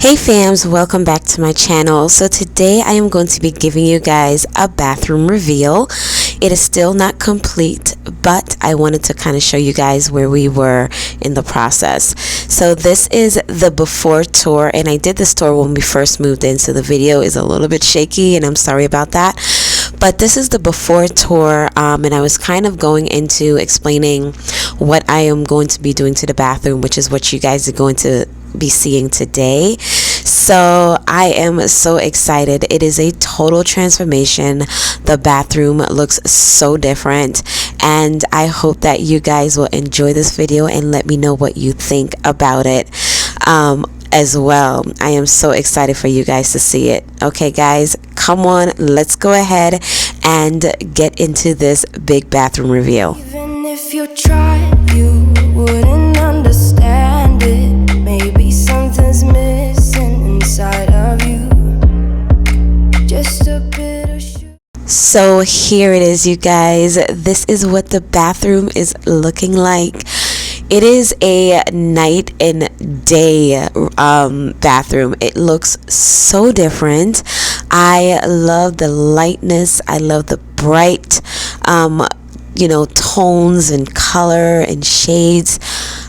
Hey fams, welcome back to my channel. So today I am going to be giving you guys a bathroom reveal. It is still not complete, but I wanted to kind of show you guys where we were in the process. So this is the before tour, and I did this tour when we first moved in, so the video is a little bit shaky and I'm sorry about that. But this is the before tour, and I was kind of going into explaining what I am going to be doing to the bathroom, which is what you guys are going to be seeing today. So I am so excited. It is a total transformation. The bathroom looks so different, and I hope that you guys will enjoy this video and let me know what you think about it as well. I am so excited for you guys to see it. Okay guys, come on, let's go ahead and get into this big bathroom reveal. Even if you tried, you wouldn't understand it. Maybe something's missing inside of you. Just a bit of So here it is, you guys. This is what the bathroom is looking like. It is a night and day bathroom. It looks so different. I love the lightness. I love the bright tones and color and shades.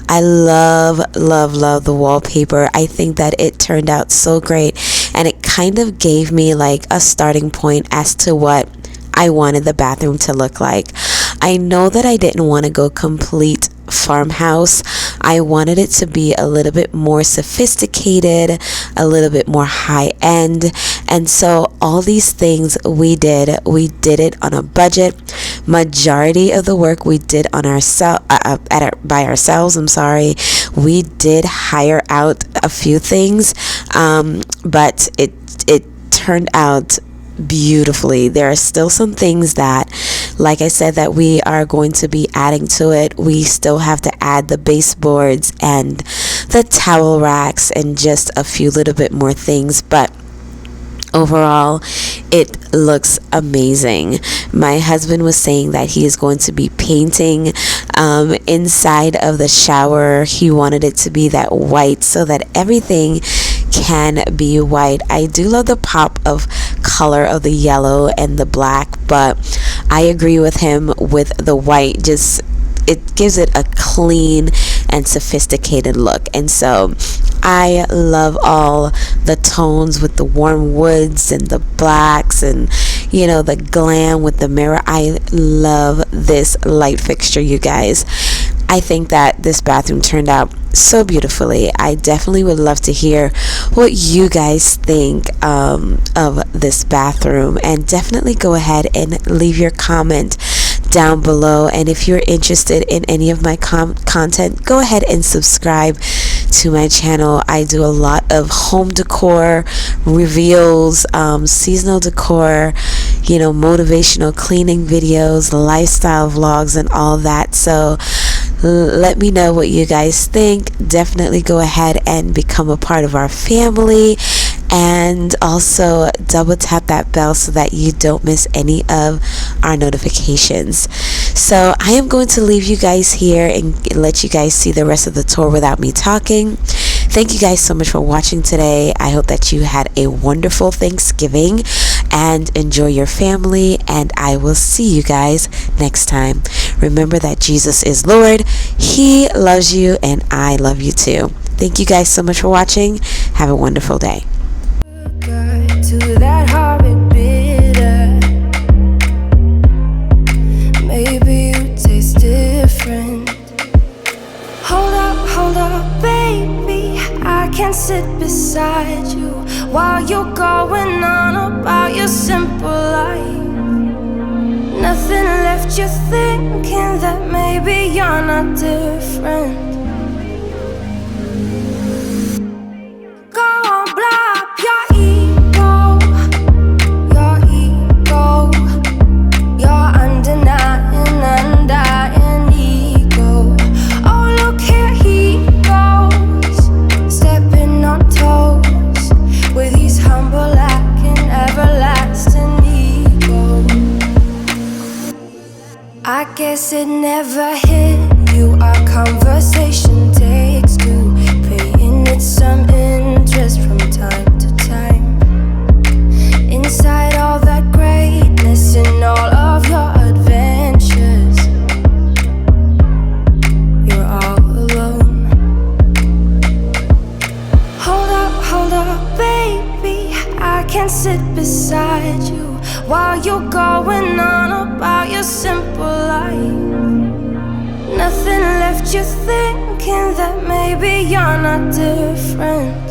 I love the wallpaper. I think that it turned out so great, and it kind of gave me like a starting point as to what I wanted the bathroom to look like. I know that I didn't want to go complete farmhouse. I wanted it to be a little bit more sophisticated, a little bit more high end, and so all these things we did it on a budget. Majority of the work we did on by ourselves. We did hire out a few things, but it turned out beautifully. There are still some things that, like I said, that we are going to be adding to it. We still have to add the baseboards and the towel racks and just a few little bit more things, but overall it looks amazing. My husband was saying that he is going to be painting inside of the shower. He wanted it to be that white so that everything can be white. I do love the pop of color of the yellow and the black, but I agree with him with the white. Just it gives it a clean and sophisticated look, and so I love all the tones with the warm woods and the blacks and the glam with the mirror. I love this light fixture, you guys. I think that this bathroom turned out so beautifully. I definitely would love to hear what you guys think of this bathroom, and definitely go ahead and leave your comment down below. And if you're interested in any of my content, go ahead and subscribe to my channel. I do a lot of home decor reveals, seasonal decor, motivational cleaning videos, lifestyle vlogs, and all that. So let me know what you guys think. Definitely go ahead and become a part of our family, and also double tap that bell so that you don't miss any of our notifications. So I am going to leave you guys here and let you guys see the rest of the tour without me talking. Thank you guys so much for watching today. I hope that you had a wonderful Thanksgiving and enjoy your family, and I will see you guys next time. Remember that Jesus is Lord. He loves you, and I love you too. Thank you guys so much for watching. Have a wonderful day. to that horrid bitter. Maybe you taste different. Hold up, baby. I can sit beside you while you're going on about your simple life. Nothing left you thinking that maybe you're not different. Go on, blow up your ego, your undying ego. Oh, look here he goes, stepping on toes with his humble lacking everlasting ego. I guess it never hit you, our conversation can sit beside you while you're going on about your simple life. Nothing left you thinking that maybe you're not different.